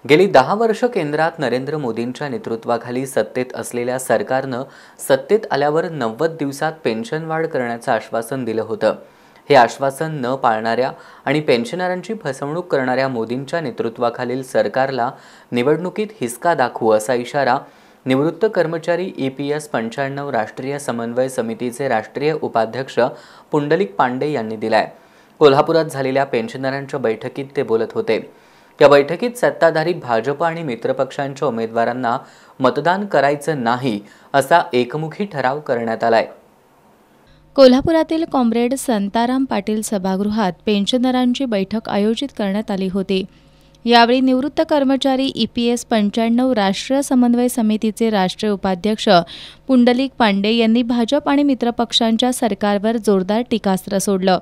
गेली 10 वर्ष केंद्रात नरेंद्र मोदींच्या नेतृत्वाखाली सत्तेत असलेल्या सरकारनं सत्तेत आल्यावर 90 दिवसात पेन्शन वाढ करण्याचं आश्वासन दिलं होतं। हे आश्वासन न पाळणाऱ्या आणि पेन्शनरांची फसवणूक करणाऱ्या मोदींच्या नेतृत्वाखालील सरकारला निवडणुकीत हिसका दाखवू असा इशारा निवृत्त कर्मचारी EPS 95 राष्ट्रीय समन्वय समितीचे राष्ट्रीय उपाध्यक्ष पुंडलिक पांडे यांनी दिलाय। कोल्हापुरात झालेल्या पेन्शनरांच्या बैठकीत ते बोलत होते। या बैठकीत सत्ताधारी भाजप आणि मित्रपक्षांच्या उमेदवारांना मतदान करायचं नाही असा एकमुखी ठराव करण्यात आलाय। कोल्हापुरातील कॉम्रेड संताराम पाटील सभागृहात पेन्शनरांची बैठक आयोजित करण्यात आली होती। यावेळी निवृत्त कर्मचारी EPS 95 राष्ट्रीय समन्वय समितीचे राष्ट्रीय उपाध्यक्ष पुंडलिक पांडे यांनी भाजप आणि मित्रपक्षांच्या सरकारवर जोरदार टीकास्त्र सोडलं।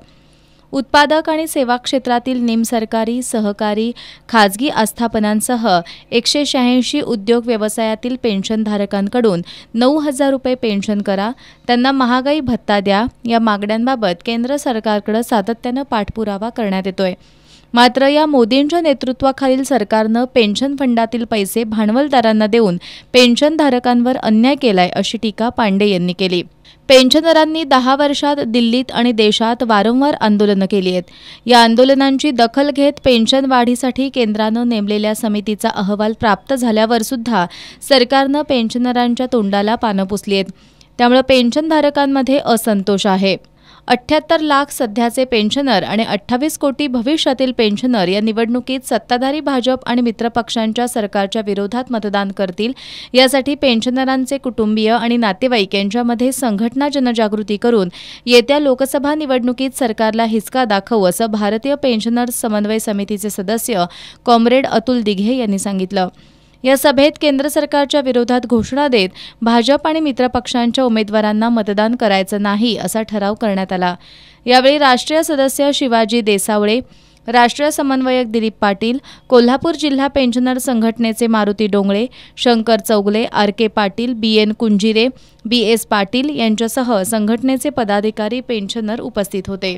उत्पादक आणि सेवा क्षेत्रातील निमसरकारी, सहकारी, खाजगी आस्थापनांसह 186 उद्योग व्यवसायातील पेन्शनधारकांकडून 9,000 रुपये पेन्शन करा, त्यांना महागाई भत्ता द्या या मागण्यांबाबत केंद्र सरकारकडे सातत्यानं पाठपुरावा करण्यात येतोय। मात्र या मोदींच्या नेतृत्वाखालील सरकारनं पेन्शन फंडातील पैसे भांडवलदारांना देऊन पेन्शनधारकांवर अन्याय केलाय अशी टीका पांडे यांनी केली। पेन्शनरांनी 10 वर्षात दिल्लीत आणि देशात वारंवार आंदोलनं केली आहेत। या आंदोलनांची दखल घेत पेन्शन वाढीसाठी केंद्रानं नेमलेल्या समितीचा अहवाल प्राप्त झाल्यावर सुद्धा सरकारनं पेन्शनरांच्या तोंडाला पानं पुसली आहेत। त्यामुळे पेन्शनधारकांमध्ये असंतोष आहे। 78 लाख सध्याचे पेन्शनर आणि 28 कोटी भविष्यातील पेन्शनर या निवडणुकीत सत्ताधारी भाजप आणि मित्रपक्षांच्या सरकारच्या विरोधात मतदान करतील। यासाठी पेन्शनरांचे कुटुंबीय आणि नातेवाईक यांच्यामध्ये संघटना जनजागृती करून येत्या लोकसभा निवडणुकीत सरकारला हिसका दाखवू असं भारतीय पेन्शनर्स समन्वय समितीचे सदस्य कॉम्रेड अतुल दिघे यांनी सांगितलं। या सभेत केंद्र सरकारच्या विरोधात घोषणा देत भाजप आणि मित्रपक्षांच्या उमेदवारांना मतदान करायचं नाही असा ठराव करण्यात आला। यावेळी राष्ट्रीय सदस्य शिवाजी देसावळे, राष्ट्रीय समन्वयक दिलीप पाटील, कोल्हापूर जिल्हा पेन्शनर संघटनेचे Maruti Dongale, Shankar Chougale, RK Patil, BN कुंजिरे, BS Patil यांच्यासह संघटनेचे पदाधिकारी पेन्शनर उपस्थित होते।